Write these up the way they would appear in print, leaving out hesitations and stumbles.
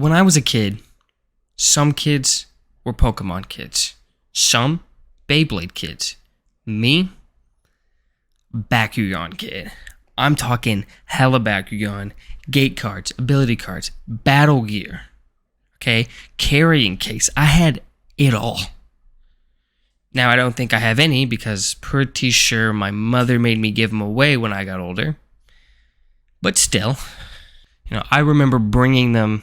When I was a kid, some kids were Pokemon kids. Some Beyblade kids. Me, Bakugan kid. I'm talking hella Bakugan, gate cards, ability cards, battle gear, okay, carrying case. I had it all. Now, I don't think I have any because pretty sure my mother made me give them away when I got older. But still, I remember bringing them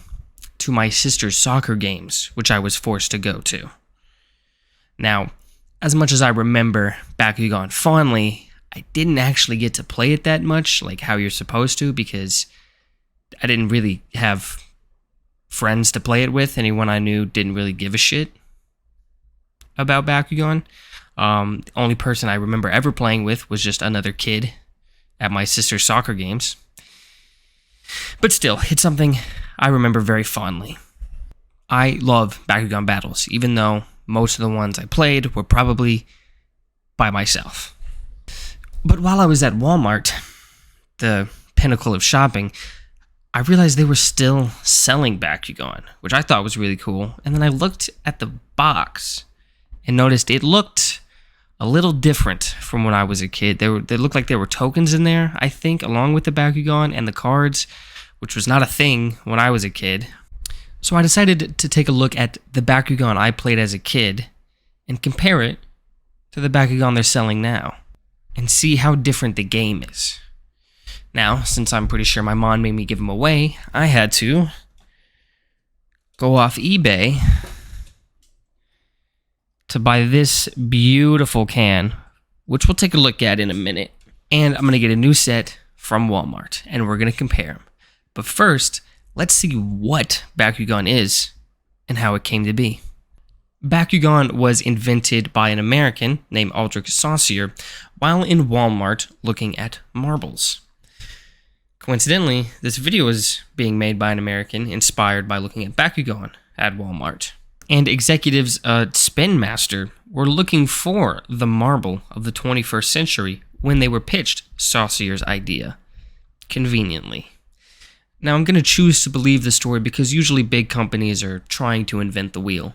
to my sister's soccer games, which I was forced to go to. Now, as much as I remember Bakugan fondly, I didn't actually get to play it that much, like how you're supposed to, because I didn't really have friends to play it with. Anyone I knew didn't really give a shit about Bakugan. The only person I remember ever playing with was just another kid at my sister's soccer games. But still, it's something I remember very fondly. I love Bakugan battles, even though most of the ones I played were probably by myself. But while I was at Walmart, the pinnacle of shopping, I realized they were still selling Bakugan, which I thought was really cool. And then I looked at the box and noticed it looked a little different from when I was a kid. They looked like there were tokens in there, I think, along with the Bakugan and the cards, which was not a thing when I was a kid. So I decided to take a look at the Bakugan I played as a kid and compare it to the Bakugan they're selling now and see how different the game is. Now, since I'm pretty sure my mom made me give them away, I had to go off eBay to buy this beautiful can, which we'll take a look at in a minute. And I'm going to get a new set from Walmart, and we're going to compare them. But first, let's see what Bakugan is and how it came to be. Bakugan was invented by an American named Aldrich Saussure while in Walmart looking at marbles. Coincidentally, this video is being made by an American inspired by looking at Bakugan at Walmart. And executives at Spin Master were looking for the marble of the 21st century when they were pitched Saussure's idea. Conveniently. Now, I'm going to choose to believe the story because usually big companies are trying to invent the wheel.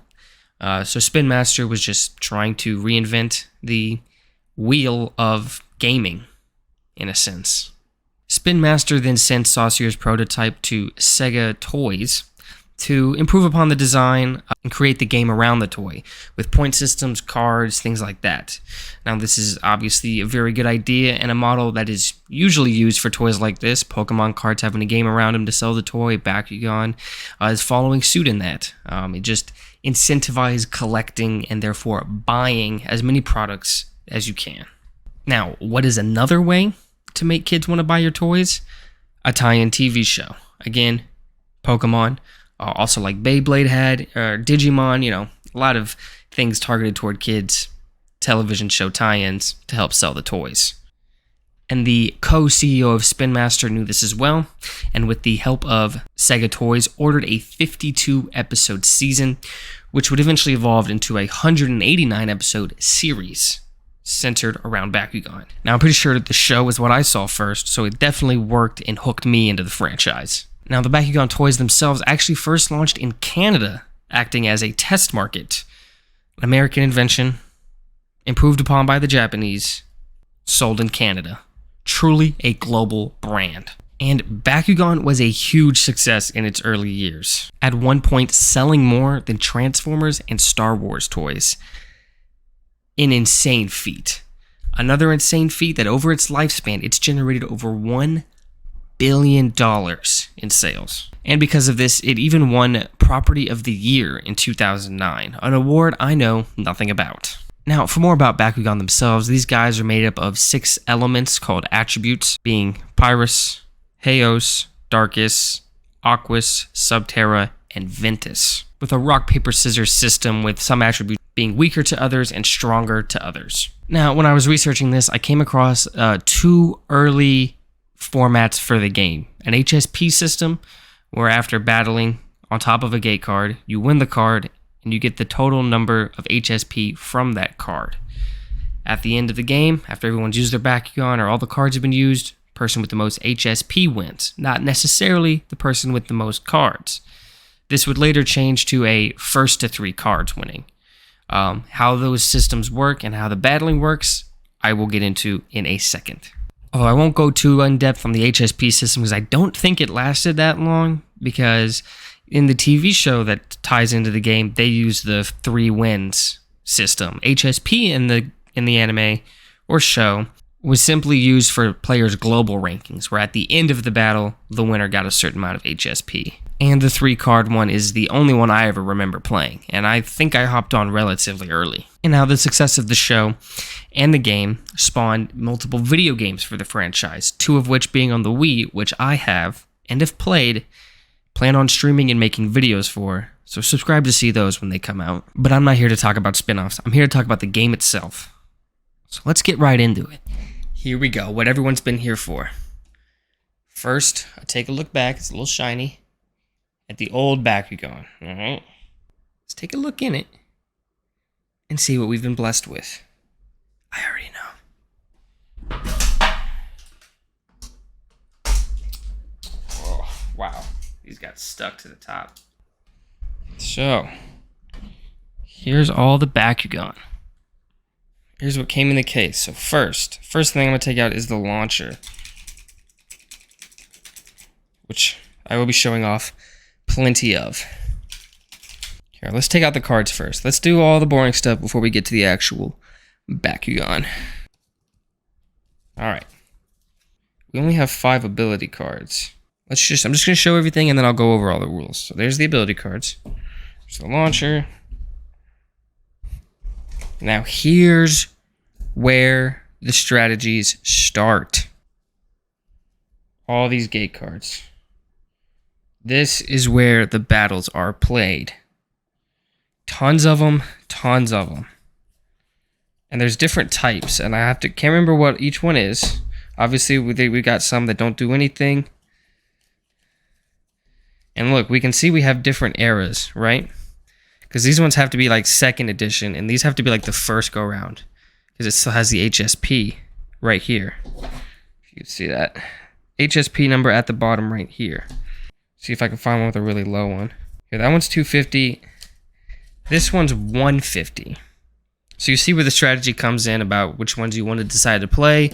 So Spin Master was just trying to reinvent the wheel of gaming, in a sense. Spin Master then sent Saussure's prototype to Sega Toys to improve upon the design and create the game around the toy, with point systems, cards, things like that. Now, this is obviously a very good idea and a model that is usually used for toys like this. Pokemon cards having a game around them to sell the toy. Bakugan is following suit in that. It just incentivizes collecting and therefore buying as many products as you can. Now, what is another way to make kids want to buy your toys? A tie-in TV show. Again, Pokemon. Also like Beyblade had, or Digimon, a lot of things targeted toward kids, television show tie-ins to help sell the toys. And the co-CEO of Spin Master knew this as well, and with the help of Sega Toys, ordered a 52-episode season, which would eventually evolve into a 189-episode series centered around Bakugan. Now, I'm pretty sure that the show is what I saw first, so it definitely worked and hooked me into the franchise. Now, the Bakugan toys themselves actually first launched in Canada, acting as a test market. An American invention, improved upon by the Japanese, sold in Canada. Truly a global brand. And Bakugan was a huge success in its early years, at one point selling more than Transformers and Star Wars toys. An insane feat. Another insane feat that over its lifespan, it's generated over $1 billion in sales. And because of this, it even won Property of the Year in 2009, an award I know nothing about. Now, for more about Bakugan themselves, these guys are made up of 6 elements called attributes, being Pyrus, Heos, Darkus, Aquus, Subterra, and Ventus, with a rock, paper, scissors system with some attributes being weaker to others and stronger to others. Now, when I was researching this, I came across 2 early formats for the game. An HSP system, where after battling on top of a gate card, you win the card and you get the total number of HSP from that card. At the end of the game, after everyone's used their Bakugan or all the cards have been used, person with the most HSP wins, not necessarily the person with the most cards. This would later change to a first to 3 cards winning. How those systems work and how the battling works, I will get into in a second. Although I won't go too in-depth on the HSP system because I don't think it lasted that long, because in the TV show that ties into the game, they use the 3 wins system. HSP in the anime or show was simply used for players' global rankings, where at the end of the battle, the winner got a certain amount of HSP. And the 3-card one is the only one I ever remember playing, and I think I hopped on relatively early. And now the success of the show and the game spawned multiple video games for the franchise, 2 of which being on the Wii, which I have and have played, plan on streaming and making videos for, so subscribe to see those when they come out. But I'm not here to talk about spin-offs, I'm here to talk about the game itself. So let's get right into it. Here we go, what everyone's been here for. First, I take a look back, it's a little shiny, at the old Bakugan. Alright, let's take a look in it and see what we've been blessed with. I already know. Oh, wow. These got stuck to the top. So, here's all the Bakugan. Here's what came in the case. So first thing I'm going to take out is the launcher, which I will be showing off plenty of. Here, let's take out the cards first. Let's do all the boring stuff before we get to the actual Bakugan. Alright. We only have 5 ability cards. I'm just going to show everything and then I'll go over all the rules. So there's the ability cards. There's the launcher. Now here's where the strategies start. All these gate cards. This is where the battles are played. Tons of them, tons of them. And there's different types, and I can't remember what each one is. Obviously, we got some that don't do anything. And look, we can see we have different eras, right? Because these ones have to be like 2nd edition, and these have to be like the first go round. Because it still has the HSP right here. If you can see that. HSP number at the bottom right here. See if I can find one with a really low one. Here, that one's 250. This one's 150. So you see where the strategy comes in about which ones you want to decide to play,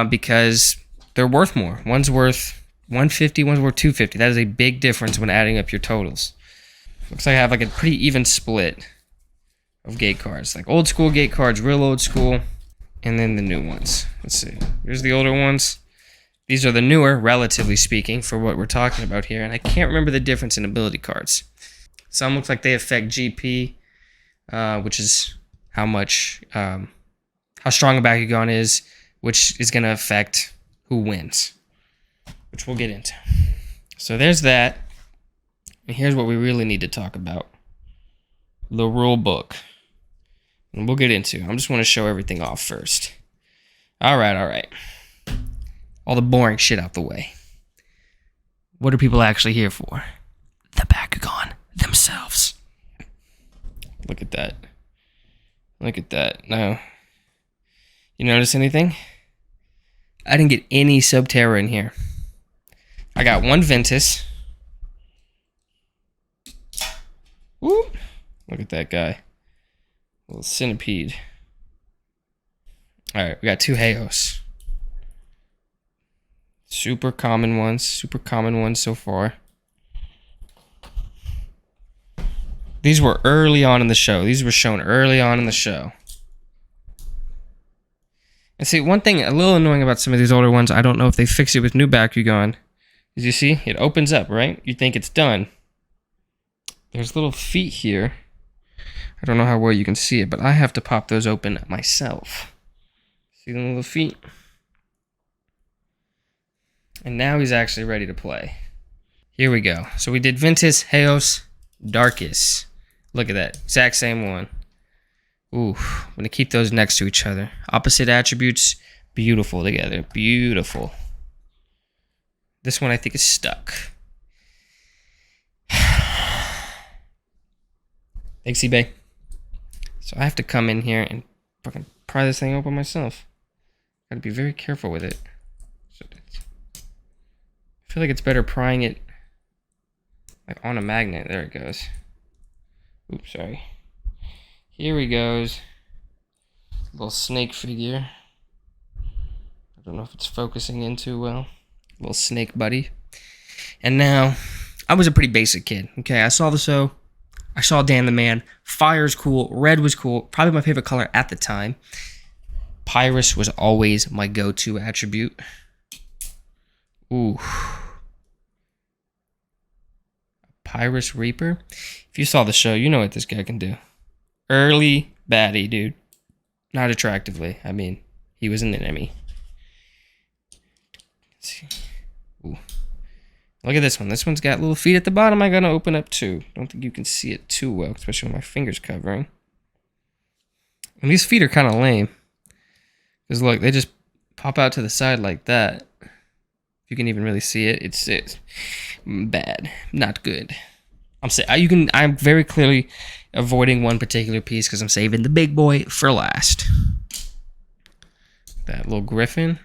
because they're worth more. One's worth 150, one's worth 250. That is a big difference when adding up your totals. Looks like I have like a pretty even split of gate cards. Like old school gate cards, real old school, and then the new ones. Let's see. Here's the older ones. These are the newer, relatively speaking, for what we're talking about here. And I can't remember the difference in ability cards. Some look like they affect GP, which is how strong a Bakugan is, which is going to affect who wins, which we'll get into. So there's that. And here's what we really need to talk about. The rule book. And we'll get into. I just want to show everything off first. Alright. All the boring shit out the way. What are people actually here for? The Bakugan themselves. Look at that. Look at that. Now, you notice anything? I didn't get any Subterra in here. I got 1 Ventus. Woo! Look at that guy. Little centipede. Alright, we got 2 Heos. Super common ones so far. These were early on in the show. These were shown early on in the show. And see, one thing a little annoying about some of these older ones, I don't know if they fix it with new Bakugan, is you see, it opens up, right? You think it's done. There's little feet here. I don't know how well you can see it, but I have to pop those open myself. See the little feet? And now he's actually ready to play. Here we go. So we did Ventus, Heos, Darkus. Look at that. Exact same one. Ooh, I'm going to keep those next to each other. Opposite attributes, beautiful together. Beautiful. This one I think is stuck. Thanks, eBay. So I have to come in here and fucking pry this thing open myself. Gotta be very careful with it. I feel like it's better prying it Like on a magnet. There it goes. Oops, sorry. Here he goes. Little snake figure. I don't know if it's focusing in too well. Little snake buddy. And now, I was a pretty basic kid. Okay, I saw the show. I saw Dan the Man. Fire's cool. Red was cool. Probably my favorite color at the time. Pyrus was always my go-to attribute. Ooh. Pyrus Reaper. If you saw the show, you know what this guy can do. Early baddie, dude. Not attractively. I mean, he was an enemy. Let's see. Ooh. Look at this one. This one's got little feet at the bottom. I gotta open up too. Don't think you can see it too well, especially with my fingers covering. And these feet are kind of lame. Because look, they just pop out to the side like that. If you can even really see it, it's bad. Not good. I'm very clearly avoiding one particular piece because I'm saving the big boy for last. That little griffin.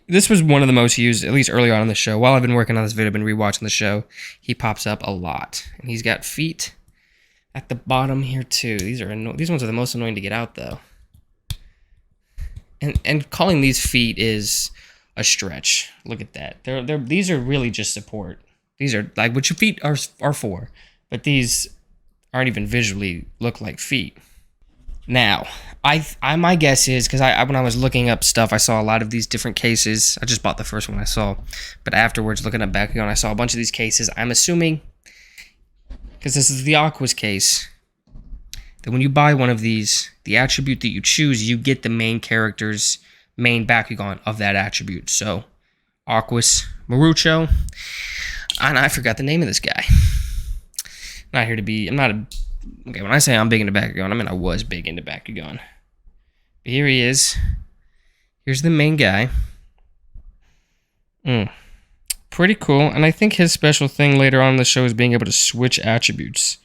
This was one of the most used, at least early on in the show. While I've been working on this video, I've been rewatching the show. He pops up a lot. And he's got feet at the bottom here too. These ones are the most annoying to get out though. And calling these feet is a stretch. Look at that. These are really just support. These are like what your feet are for. But these aren't even visually look like feet. Now, my guess is, because when I was looking up stuff, I saw a lot of these different cases. I just bought the first one I saw. But afterwards, looking up Bakugan, I saw a bunch of these cases. I'm assuming, because this is the Aqua's case, that when you buy one of these, the attribute that you choose, you get the main character's main Bakugan of that attribute. So, Aqua's Marucho. And I forgot the name of this guy. Okay, when I say I'm big into Bakugan, I mean I was big into Bakugan. But here he is. Here's the main guy. Pretty cool. And I think his special thing later on in the show is being able to switch attributes.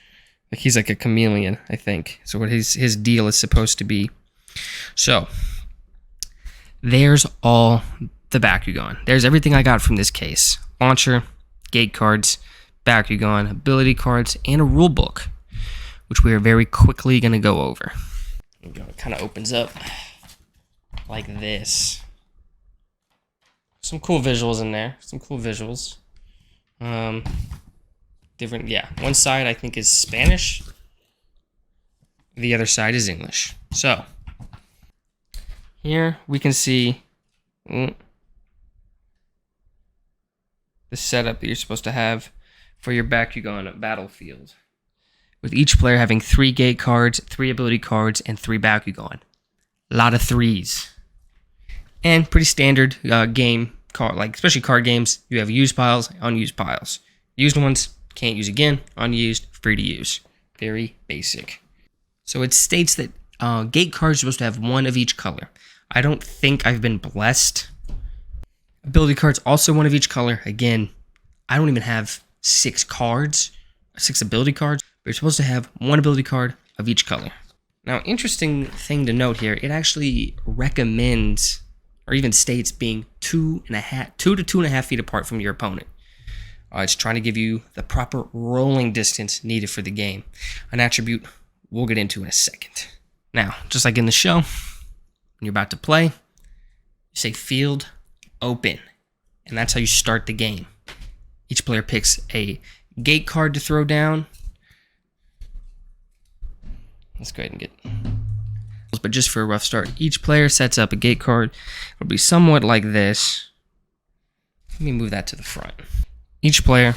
Like he's like a chameleon, I think. So what his deal is supposed to be. So, there's all the Bakugan. There's everything I got from this case. Launcher, gate cards, Bakugan, ability cards, and a rule book, which we are very quickly going to go over. It kind of opens up like this. Some cool visuals in there. Some cool visuals. One side I think is Spanish. The other side is English. So, here we can see the setup that you're supposed to have for your Bakugan battlefield, with each player having 3 gate cards, 3 ability cards, and 3 Bakugan. A lot of 3s. And pretty standard game card, like especially card games, you have used piles, unused piles. Used ones, can't use again. Unused, free to use. Very basic. So it states that gate cards are supposed to have 1 of each color. I don't think I've been blessed. Ability cards, also 1 of each color. Again, I don't even have 6 cards, 6 ability cards. You're supposed to have 1 ability card of each color. Now, interesting thing to note here, it actually recommends, or even states, being 2 to 2.5 feet apart from your opponent. It's trying to give you the proper rolling distance needed for the game. An attribute we'll get into in a second. Now, just like in the show, when you're about to play, you say field open, and that's how you start the game. Each player picks a gate card to throw down. Let's go ahead and get... But just for a rough start, each player sets up a gate card. It'll be somewhat like this. Let me move that to the front. Each player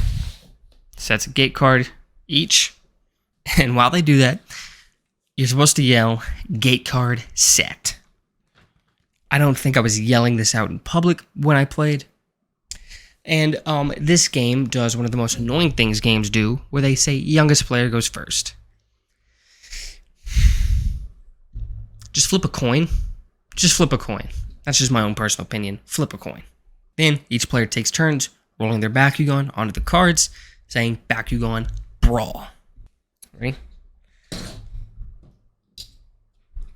sets a gate card each. And while they do that, you're supposed to yell, gate card set. I don't think I was yelling this out in public when I played. And this game does one of the most annoying things games do, where they say youngest player goes first. Just flip a coin. Just flip a coin. That's just my own personal opinion. Flip a coin. Then each player takes turns rolling their Bakugan onto the cards, saying Bakugan Brawl. Ready?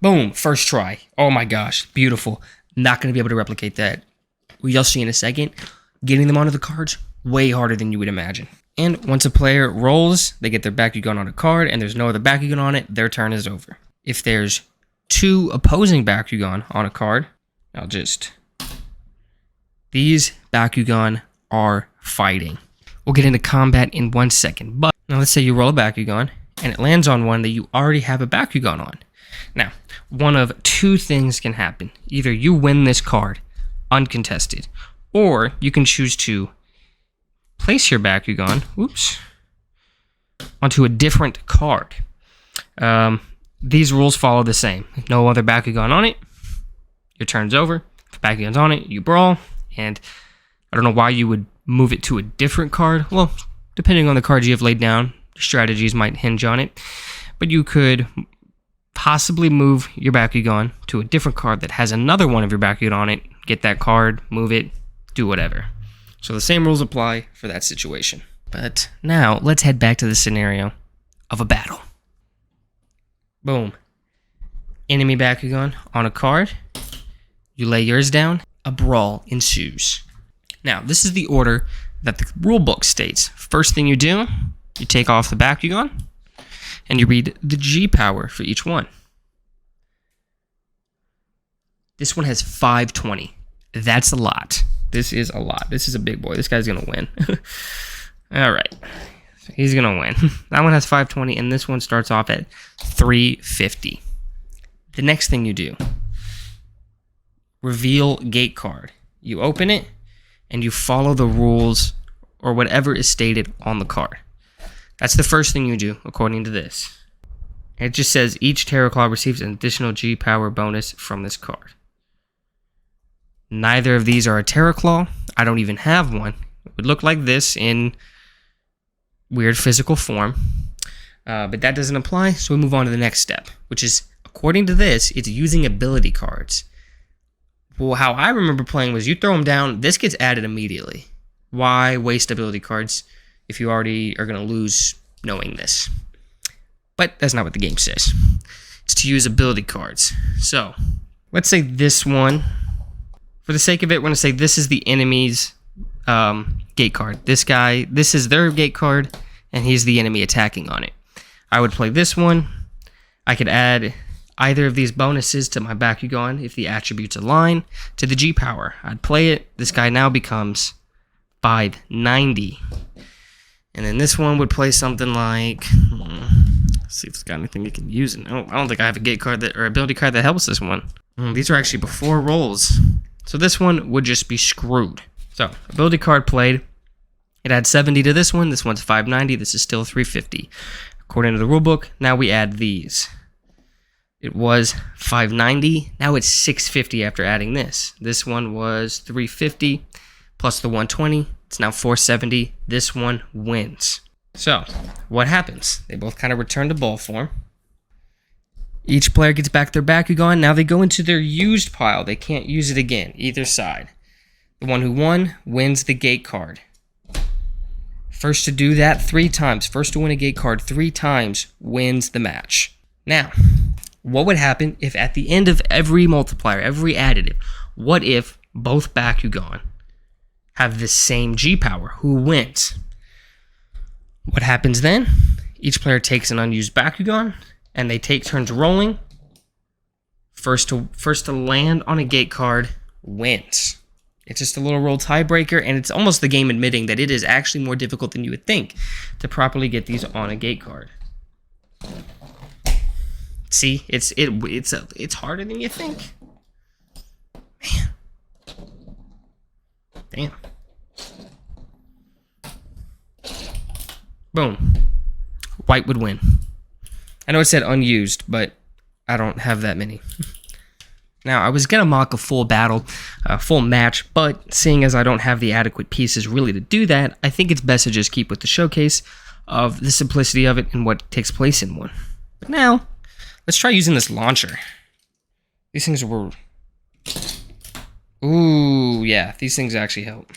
Boom. First try. Oh my gosh. Beautiful. Not going to be able to replicate that. You'll see in a second. Getting them onto the cards, way harder than you would imagine. And once a player rolls, they get their Bakugan on a card, and there's no other Bakugan on it, their turn is over. If there's 2 opposing Bakugan on a card, these Bakugan are fighting. We'll get into combat in 1 second, but now let's say you roll a Bakugan, and it lands on one that you already have a Bakugan on. Now, one of 2 things can happen. Either you win this card uncontested, or you can choose to place your Bakugan, onto a different card. These rules follow the same. If no other Bakugan on it, your turn's over. If Bakugan's on it, you brawl. And I don't know why you would move it to a different card. Well, depending on the cards you have laid down, strategies might hinge on it. But you could possibly move your Bakugan to a different card that has another one of your Bakugan on it. Get that card, move it, do whatever. So the same rules apply for that situation. But now, let's head back to the scenario of a battle. Boom. Enemy Bakugan on a card. You lay yours down. A brawl ensues. Now, this is the order that the rulebook states. First thing you do, you take off the Bakugan, and you read the G power for each one. This one has 520. That's a lot. This is a lot. This is a big boy. This guy's going to win. All right. So he's going to win. That one has 520, and this one starts off at 350. The next thing you do, reveal gate card. You open it, and you follow the rules or whatever is stated on the card. That's the first thing you do, according to this. It just says each Terror Claw receives an additional G power bonus from this card. Neither of these are a Terror Claw. I don't even have one. It would look like this in weird physical form. But that doesn't apply, so we move on to the next step, which is, according to this, it's using ability cards. Well, how I remember playing was you throw them down, this gets added immediately. Why waste ability cards if you already are going to lose knowing this? But that's not what the game says. It's to use ability cards. So, let's say this one. For the sake of it, we're going to say this is the enemy's gate card. This guy, this is their gate card, and he's the enemy attacking on it. I would play this one. I could add either of these bonuses to my Bakugan if the attributes align to the G power. I'd play it. This guy now becomes 590. And then this one would play something like, let's see if it's got anything you can use. I don't think I have a gate card or ability card that helps this one. These are actually before rolls. So this one would just be screwed. So, ability card played. It adds 70 to this one. This one's 590. This is still 350. According to the rulebook, now we add these. It was 590. Now it's 650 after adding this. This one was 350 plus the 120. It's now 470. This one wins. So, what happens? They both kind of return to ball form. Each player gets back their Bakugan. Now they go into their used pile. They can't use it again, either side. The one who won wins the gate card. First to do that 3 times, first to win a gate card 3 times wins the match. Now, what would happen if at the end of every multiplier, every additive, what if both Bakugan have the same G power? Who wins? What happens then? Each player takes an unused Bakugan, and they take turns rolling. First to land on a gate card wins. It's just a little roll tiebreaker, and it's almost the game admitting that it is actually more difficult than you would think to properly get these on a gate card. See, it's harder than you think. Man. Damn. Boom. White would win. I know it said unused, but I don't have that many. Now, I was going to mock a full battle, a full match, but seeing as I don't have the adequate pieces really to do that, I think it's best to just keep with the showcase of the simplicity of it and what takes place in one. But now, let's try using this launcher. These things were... Ooh, yeah, these things actually help.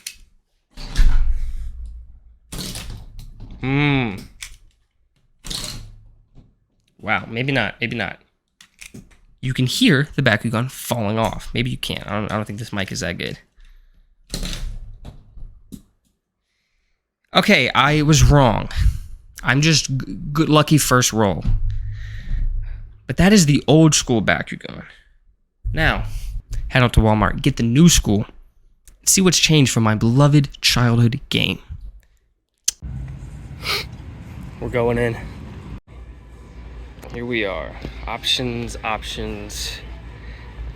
Wow, maybe not, maybe not. You can hear the Bakugan falling off. Maybe you can't. I don't think this mic is that good. Okay, I was wrong. I'm just good lucky first roll. But that is the old school Bakugan. Now, head out to Walmart, get the new school, see what's changed from my beloved childhood game. We're going in. Here we are. Options. I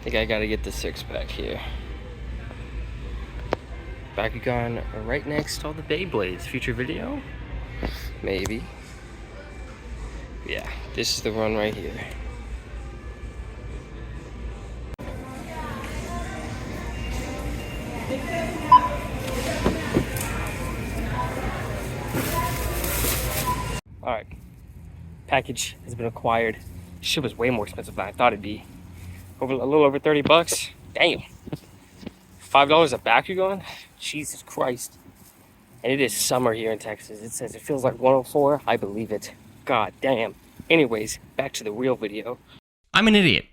think I gotta get the 6-pack here. Bakugan right next to all the Beyblades. Future video? Maybe. Yeah, this is the one right here. Alright. Package has been acquired. Shit was way more expensive than I thought it'd be. A little over 30 bucks. Damn. $5 a Bakugan? Jesus Christ. And it is summer here in Texas. It says it feels like 104. I believe it. God damn. Anyways, back to the real video. I'm an idiot.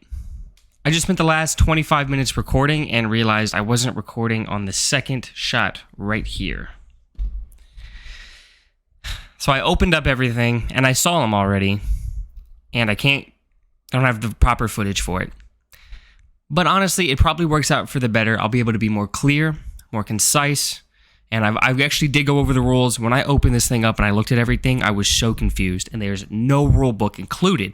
I just spent the last 25 minutes recording and realized I wasn't recording on the second shot right here. So I opened up everything and I saw them already. And I don't have the proper footage for it. But honestly, it probably works out for the better. I'll be able to be more clear, more concise. And I actually did go over the rules. When I opened this thing up and I looked at everything, I was so confused. And there's no rule book included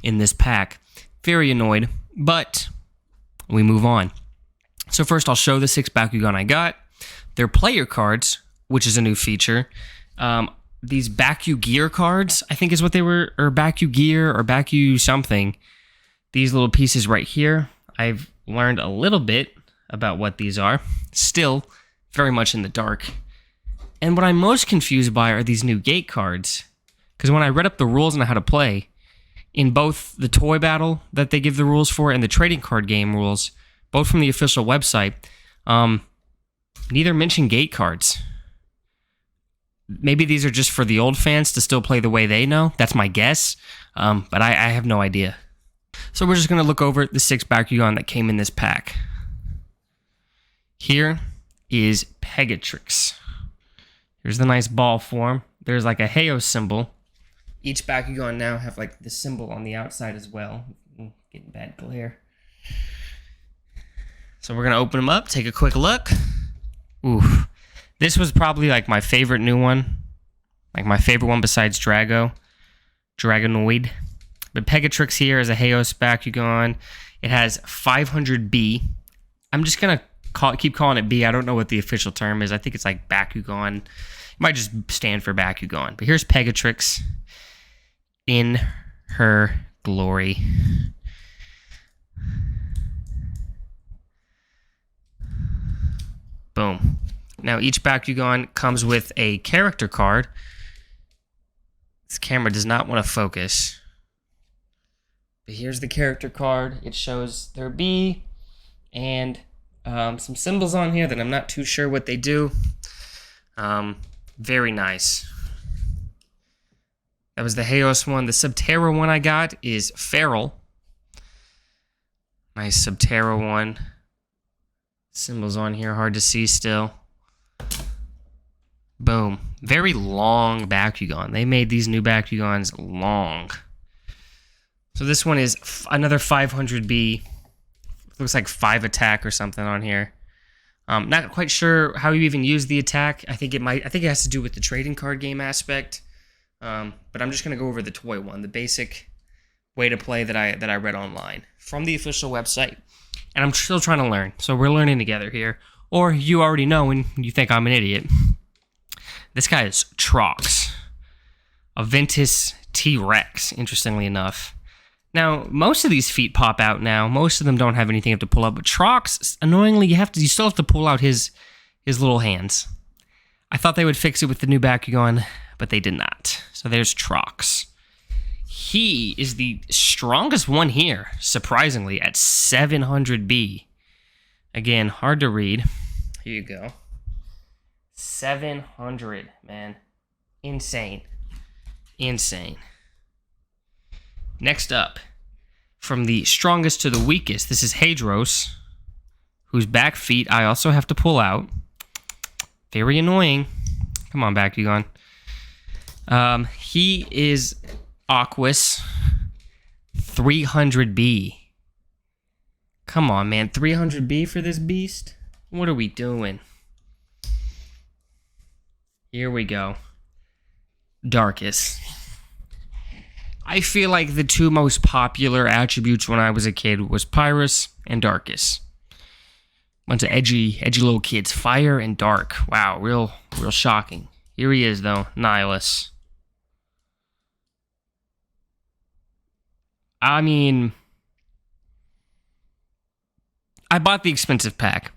in this pack. Very annoyed, but we move on. So first I'll show the 6 Bakugan I got. They're player cards, which is a new feature. These Baku Gear cards, I think is what they were, or Baku Gear or Baku something. These little pieces right here. I've learned a little bit about what these are. Still very much in the dark. And what I'm most confused by are these new gate cards. Because when I read up the rules on how to play, in both the toy battle that they give the rules for and the trading card game rules, both from the official website, neither mention gate cards. Maybe these are just for the old fans to still play the way they know. That's my guess. But I have no idea. So we're just going to look over the 6 Bakugan that came in this pack. Here is Pegatrix. Here's the nice ball form. There's like a Heyo symbol. Each Bakugan now have like the symbol on the outside as well. Getting bad glare. So we're going to open them up, take a quick look. Ooh. This was probably like my favorite new one. Like my favorite one besides Dragonoid. But Pegatrix here is a Heyo Bakugan. It has 500B. I'm just going to keep calling it B. I don't know what the official term is. I think it's like Bakugan. It might just stand for Bakugan. But here's Pegatrix in her glory. Boom. Now each Bakugan comes with a character card. This camera does not want to focus. But here's the character card. It shows their B and some symbols on here that I'm not too sure what they do. Very nice. That was the Heos one. The Subterra one I got is Feral. Nice Subterra one. Symbols on here, hard to see still. Boom. Very long Bakugan. They made these new Bakugans long. So this one is another 500B. Looks like 5 attack or something on here. Not quite sure how you even use the attack. I think it has to do with the trading card game aspect. But I'm just gonna go over the toy one, the basic way to play that I read online from the official website. And I'm still trying to learn. So we're learning together here. Or you already know and you think I'm an idiot. This guy is Trox. A Ventus T-Rex, interestingly enough. Now, most of these feet pop out now. Most of them don't have anything you have to pull up. But Trox, annoyingly, you still have to pull out his little hands. I thought they would fix it with the new Bakugan, but they did not. So there's Trox. He is the strongest one here, surprisingly, at 700B. Again, hard to read. Here you go. 700, man. Insane. Insane. Next up, from the strongest to the weakest, this is Hadros, whose back feet I also have to pull out. Very annoying. Come on, Bakugan. He is Aquas 300B. Come on, man. 300B for this beast? What are we doing? Here we go. Darkus. I feel like the two most popular attributes when I was a kid was Pyrus and Darkus. Bunch of edgy little kids. Fire and dark. Wow, real shocking. Here he is, though. Nihilus. I mean, I bought the expensive pack.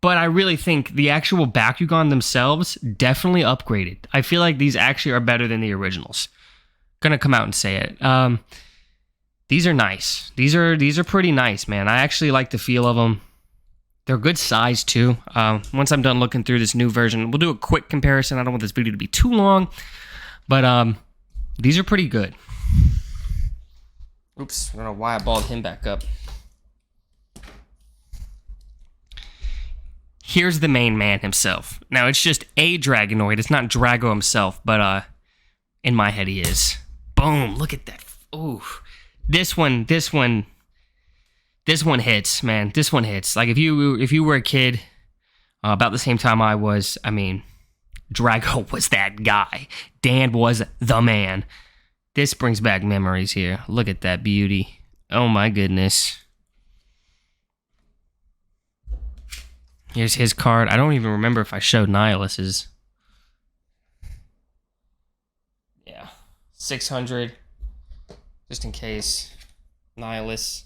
But I really think the actual Bakugan themselves definitely upgraded. I feel like these actually are better than the originals. Gonna come out and say it. These are nice. These are pretty nice, man. I actually like the feel of them. They're good size too. Once I'm done looking through this new version, we'll do a quick comparison. I don't want this video to be too long, but these are pretty good. Oops, I don't know why I balled him back up. Here's the main man himself. Now, it's just a Dragonoid. It's not Drago himself, but in my head he is. Boom, look at that. Ooh. This one hits, man. This one hits. Like, if you were a kid about the same time I was, I mean, Drago was that guy. Dan was the man. This brings back memories here. Look at that beauty. Oh, my goodness. Here's his card. I don't even remember if I showed Nihilus's. Yeah. 600. Just in case. Nihilus.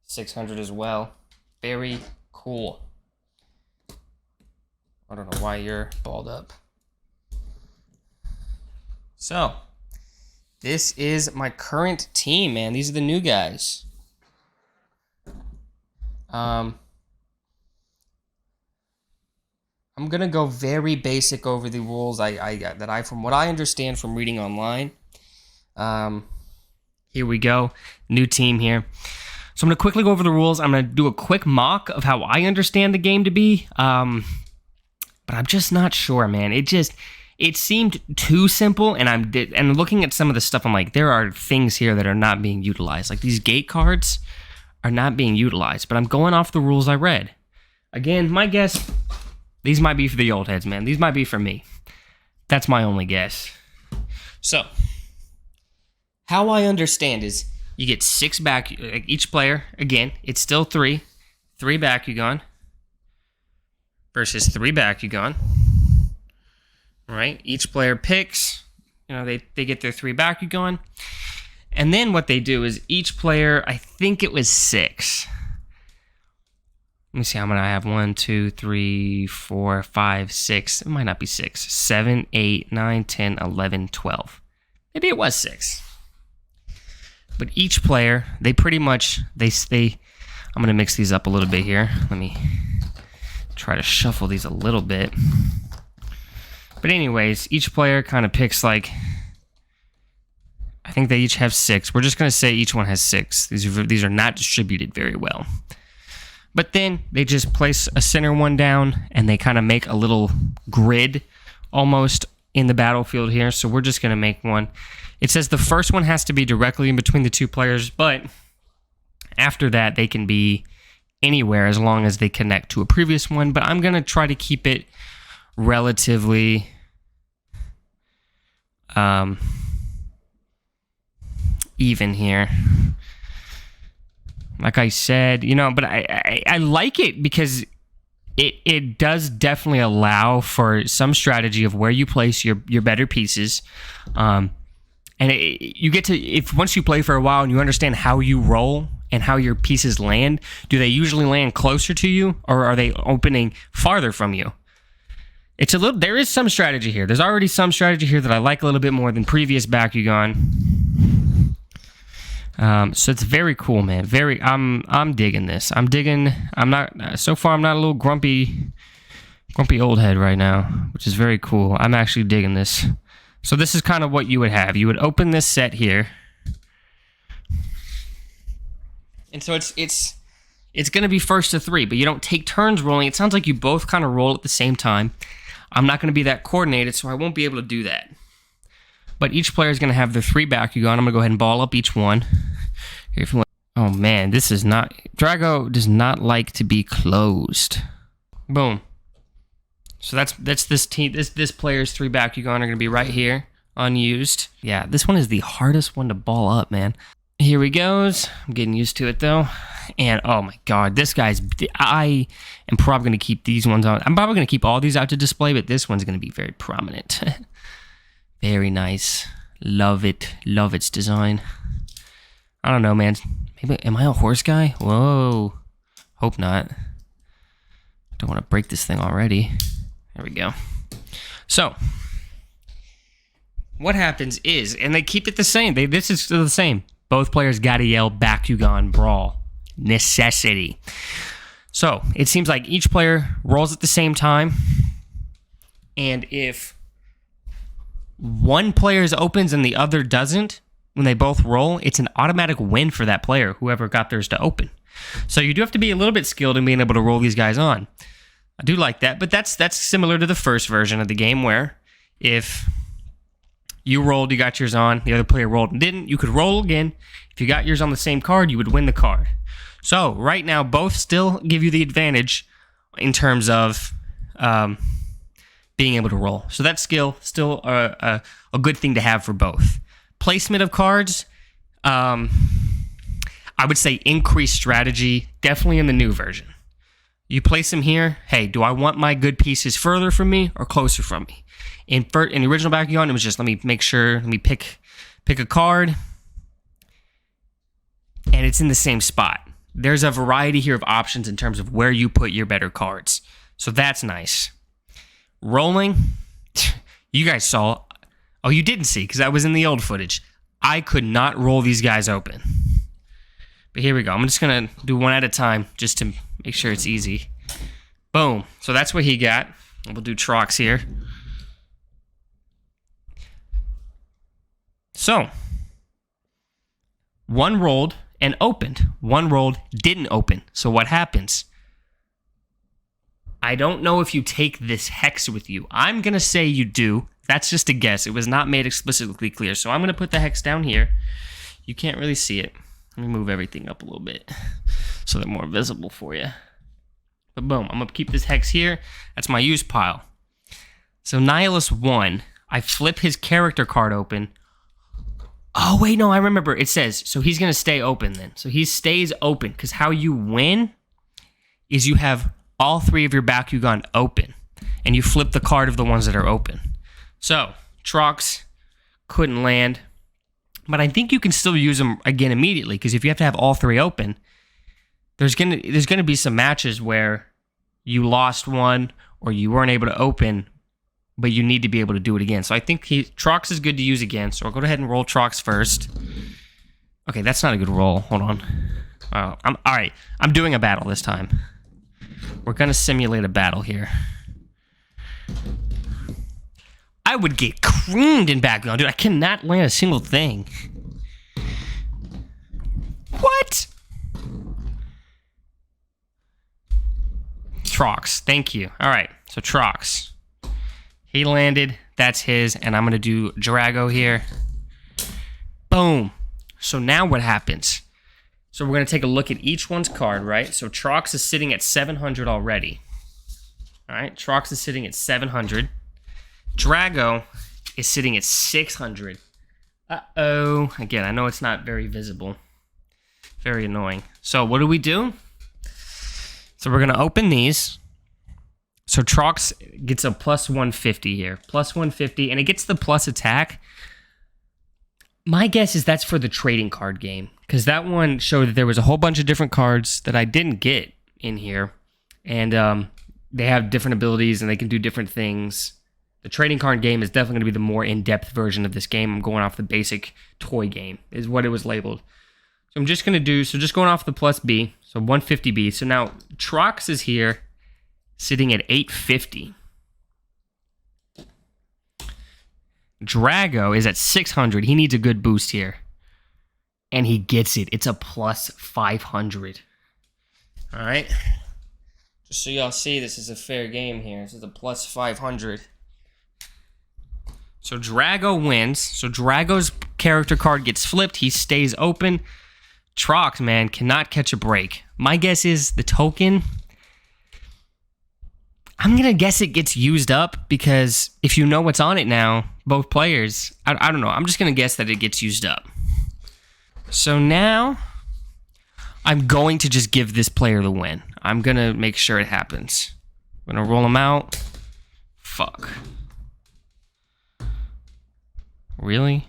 600 as well. Very cool. I don't know why you're balled up. So. This is my current team, man. These are the new guys. I'm gonna go very basic over the rules from what I understand from reading online. Here we go, new team here. So I'm gonna quickly go over the rules. I'm gonna do a quick mock of how I understand the game to be. But I'm just not sure, man. It seemed too simple, and looking at some of the stuff, I'm like, there are things here that are not being utilized. Like these gate cards are not being utilized. But I'm going off the rules I read. Again, my guess. These might be for the old heads, man. These might be for me. That's my only guess. So, how I understand is you get 6 back, each player, again, it's still 3. 3 Bakugan versus 3 Bakugan. Right? Each player picks, they get their 3 Bakugan. And then what they do is each player, I think it was 6. Let me see how many I have. 1, 2, 3, 4, 5, 6. It might not be 6. 7, 8, 9, 10, 11, 12. Maybe it was 6. But each player, they pretty much, I'm going to mix these up a little bit here. Let me try to shuffle these a little bit. But anyways, each player kind of picks I think they each have 6. We're just going to say each one has 6. These are not distributed very well. But then they just place a center one down and they kind of make a little grid almost in the battlefield here. So we're just going to make one. It says the first one has to be directly in between the 2 players, but after that they can be anywhere as long as they connect to a previous one. But I'm going to try to keep it relatively even here. Like I said, but I like it because it does definitely allow for some strategy of where you place your better pieces. And you get to, once you play for a while and you understand how you roll and how your pieces land, do they usually land closer to you or are they opening farther from you? There is some strategy here. There's already some strategy here that I like a little bit more than previous Bakugan. So it's very cool, man. I'm digging this. So far I'm not a little grumpy old head right now, which is very cool. I'm actually digging this. So this is kind of what you would have. You would open this set here. And so it's going to be first to 3, but you don't take turns rolling. It sounds like you both kind of roll at the same time. I'm not going to be that coordinated, so I won't be able to do that. But each player is going to have their 3 Bakugan. I'm going to go ahead and ball up each one. Here, if you want. Oh man, this is not... Drago does not like to be closed. Boom. So that's this team. This player's 3 Bakugan are going to be right here, unused. Yeah, this one is the hardest one to ball up, man. Here he goes. I'm getting used to it though. And oh my god, this guy's... I am probably going to keep these ones on. I'm probably going to keep all these out to display, but this one's going to be very prominent. Very nice. Love it. Love its design. I don't know, man. Maybe, am I a horse guy? Whoa. Hope not. Don't want to break this thing already. There we go. So, what happens is, and they keep it the same. This is still the same. Both players gotta yell Bakugan Brawl. Necessity. So, it seems like each player rolls at the same time. And if one player's opens and the other doesn't, when they both roll, it's an automatic win for that player, whoever got theirs to open. So you do have to be a little bit skilled in being able to roll these guys on. I do like that, but that's similar to the first version of the game where if you rolled, you got yours on, the other player rolled and didn't, you could roll again. If you got yours on the same card, you would win the card. So right now, both still give you the advantage in terms of being able to roll. So that skill, still a good thing to have for both. Placement of cards, I would say increased strategy, definitely in the new version. You place them here, hey, do I want my good pieces further from me or closer from me? In the original Bakugan, it was just let me pick a card, and it's in the same spot. There's a variety here of options in terms of where you put your better cards. So that's nice. Rolling, you guys saw. Oh, you didn't see, because that was in the old footage. I could not roll these guys open. But here we go. I'm just going to do one at a time, just to make sure it's easy. Boom. So that's what he got. We'll do Trox here. So, one rolled and opened. One rolled, didn't open. So what happens? I don't know if you take this hex with you. I'm going to say you do. That's just a guess. It was not made explicitly clear. So I'm going to put the hex down here. You can't really see it. Let me move everything up a little bit so they're more visible for you. But boom, I'm going to keep this hex here. That's my use pile. So Nihilus 1, I flip his character card open. Oh, wait, no, I remember. It says, so he's going to stay open then. So he stays open because how you win is you have all 3 of your Bakugan open and you flip the card of the ones that are open. So, Trox couldn't land, but I think you can still use them again immediately because if you have to have all 3 open, there's gonna be some matches where you lost one or you weren't able to open, but you need to be able to do it again. So I think Trox is good to use again. So I'll go ahead and roll Trox first. Okay, that's not a good roll. Hold on. All right. I'm doing a battle this time. We're gonna simulate a battle here. I would get creamed in Bakugan, dude. I cannot land a single thing. What? Trox, thank you. All right, so Trox. He landed, that's his, and I'm going to do Drago here. Boom. So now what happens? So we're going to take a look at each one's card, right? So Trox is sitting at 700 already. All right, Trox is sitting at 700. Drago is sitting at 600. Uh-oh. Again, I know it's not very visible. Very annoying. So what do? So we're going to open these. So Trox gets a plus 150 here. Plus 150, and it gets the plus attack. My guess is that's for the trading card game, because that one showed that there was a whole bunch of different cards that I didn't get in here. And they have different abilities, and they can do different things. The trading card game is definitely going to be the more in-depth version of this game. I'm going off the basic toy game, is what it was labeled. So I'm just going to do, so just going off the plus B, so 150B. So now Trox is here, sitting at 850. Drago is at 600. He needs a good boost here. And he gets it. It's a plus 500. All right. So y'all see, this is a fair game here. This is a plus 500. So Drago wins. So Drago's character card gets flipped. He stays open. Trox, man, cannot catch a break. My guess is the token... I'm going to guess it gets used up because if you know what's on it now, both players, I don't know. I'm just going to guess that it gets used up. So now I'm going to just give this player the win. I'm going to make sure it happens. I'm going to roll him out. Fuck. Really?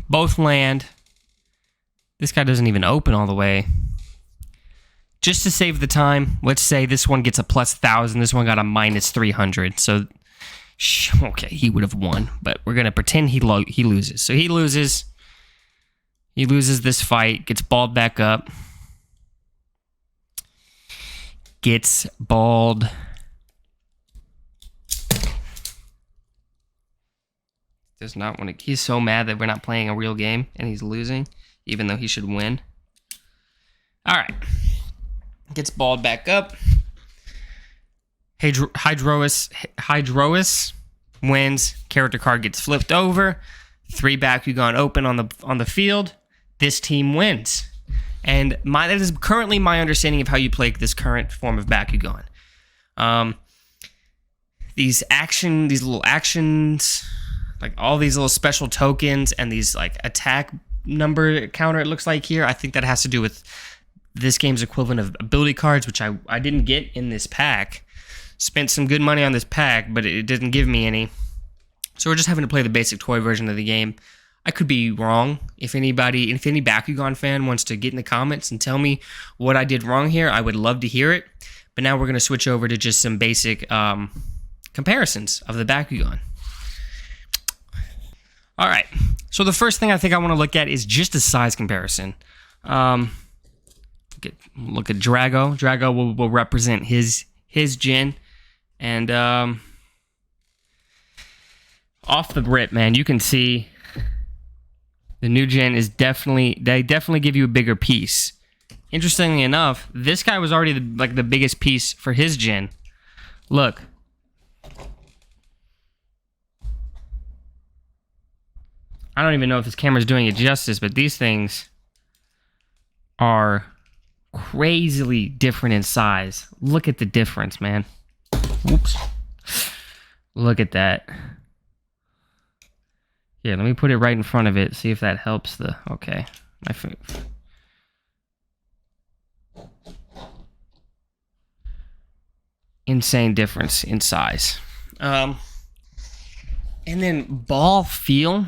Both land. This guy doesn't even open all the way. Just to save the time, let's say this one gets a plus 1,000. This one got a minus 300. So, okay, he would have won. But we're going to pretend he loses. So he loses. He loses this fight. Gets balled back up. Gets balled. Does not want to. He's so mad that we're not playing a real game and he's losing, even though he should win. All right. Gets balled back up. Hydrois wins. Character card gets flipped over. 3 Bakugan open on the field. This team wins. And that is currently my understanding of how you play this current form of Bakugan. These little actions, like all these little special tokens and these like attack number counter, it looks like here. I think that has to do with this game's equivalent of ability cards, which I didn't get in this pack. Spent some good money on this pack, but it didn't give me any. So we're just having to play the basic toy version of the game. I could be wrong. If any Bakugan fan wants to get in the comments and tell me what I did wrong here, I would love to hear it. But now we're going to switch over to just some basic comparisons of the Bakugan. All right. So the first thing I think I want to look at is just a size comparison. Look at Drago. Drago will represent his gen. And off the rip, man, you can see the new gen is they definitely give you a bigger piece. Interestingly enough, this guy was already the biggest piece for his gen. Look. I don't even know if this camera's doing it justice, but these things are crazily different in size. Look at the difference, man. Whoops. Look at that. Yeah, let me put it right in front of it, see if that helps the... Okay. Insane difference in size. And then ball feel...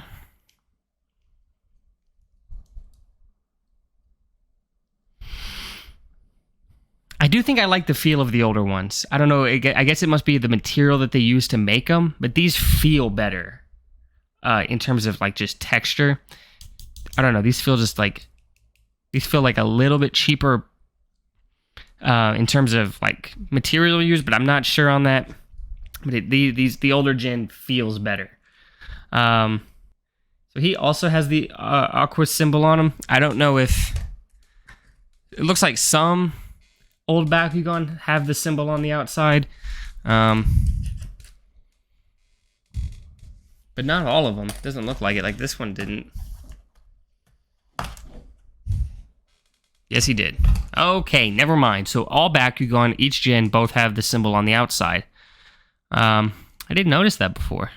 I do think I like the feel of the older ones. I don't know, I guess it must be the material that they use to make them, but these feel better in terms of like just texture. I don't know, these feel like a little bit cheaper in terms of like material used, but I'm not sure on that. But the older gen feels better. So he also has the Aqua symbol on him. I don't know if... It looks like some old Bakugan have the symbol on the outside. But not all of them. Doesn't look like it. Like this one didn't. Yes, he did. Okay, never mind. So all Bakugan, each gen, both have the symbol on the outside. I didn't notice that before.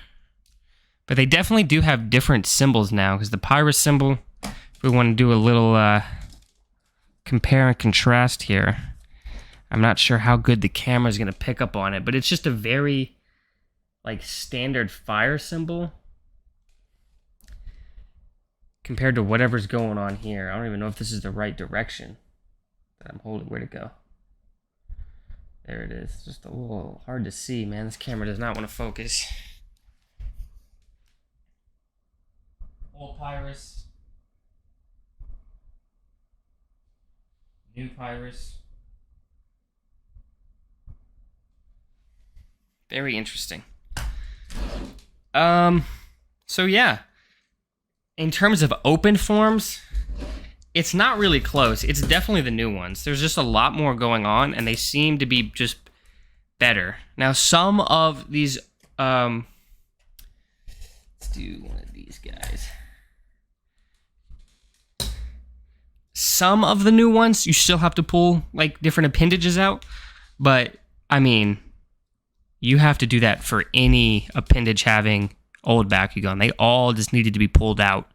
But they definitely do have different symbols now, because the Pyrus symbol, if we want to do a little compare and contrast here, I'm not sure how good the camera is going to pick up on it, but it's just a very like standard fire symbol compared to whatever's going on here. I don't even know if this is the right direction that I'm holding. Where'd it go? There it is. Just a little hard to see, man. This camera does not want to focus. Old Pyrus. New Pyrus. Very interesting. So yeah, in terms of open forms, It's not really close. It's definitely the new ones. There's just a lot more going on, and they seem to be just better. Now, some of these, let's do one of these guys. Some of the new ones, you still have to pull, like, different appendages out, but, I mean, you have to do that for any appendage having old Bakugan. They all just needed to be pulled out.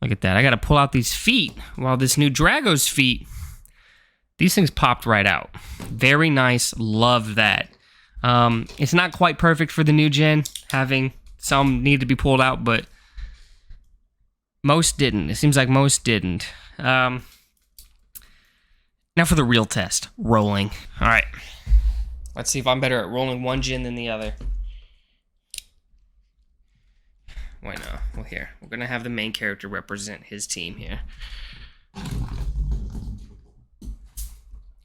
Look at that. I got to pull out these feet. While this new Drago's feet, these things popped right out. Very nice. Love that. It's not quite perfect for the new gen, having some need to be pulled out, but most didn't. It seems like most didn't. Now for the real test. Rolling. All right. Let's see if I'm better at rolling one gen than the other. Why not? Well, here. We're going to have the main character represent his team here.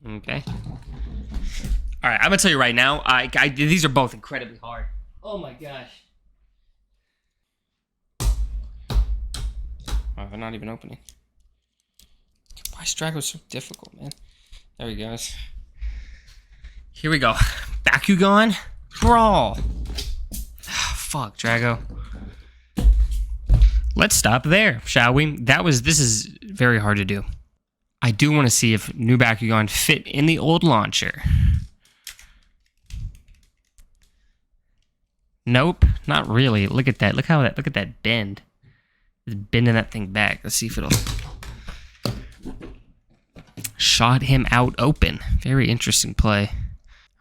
Okay. All right, I'm going to tell you right now, these are both incredibly hard. Oh my gosh. Oh, they're not even opening. Why is Drago so difficult, man? There he goes. Here we go. Bakugan Brawl. Fuck, Drago. Let's stop there, shall we? This is very hard to do. I do want to see if new Bakugan fit in the old launcher. Nope, not really. Look at that. Look at that bend. It's bending that thing back. Let's see if it'll... Shot him out open. Very interesting play.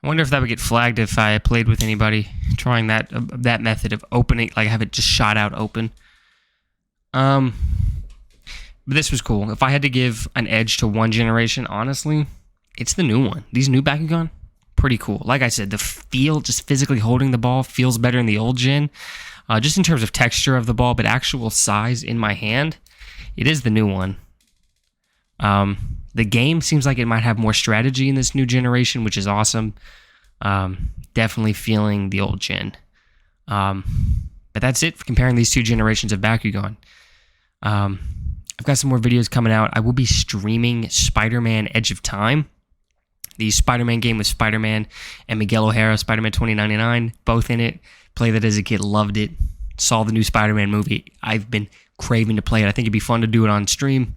I wonder if that would get flagged if I played with anybody trying that method of opening, like have it just shot out open. But this was cool. If I had to give an edge to one generation, honestly, it's the new one. These new Bakugan, pretty cool. Like I said, the feel, just physically holding the ball, feels better in the old gen. Just in terms of texture of the ball, but actual size in my hand, it is the new one. The game seems like it might have more strategy in this new generation, which is awesome. Definitely feeling the old gen. But that's it for comparing these two generations of Bakugan. I've got some more videos coming out. I will be streaming Spider-Man Edge of Time. The Spider-Man game with Spider-Man and Miguel O'Hara, Spider-Man 2099, both in it. Played that as a kid, loved it. Saw the new Spider-Man movie. I've been craving to play it. I think it'd be fun to do it on stream.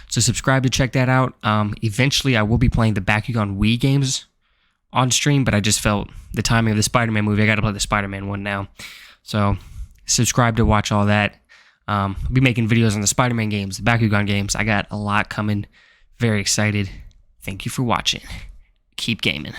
So subscribe to check that out. Eventually, I will be playing the Bakugan Wii games on stream, but I just felt the timing of the Spider-Man movie, I got to play the Spider-Man one now. So subscribe to watch all that. I'll be making videos on the Spider-Man games, the Bakugan games. I got a lot coming. Very excited. Thank you for watching. Keep gaming.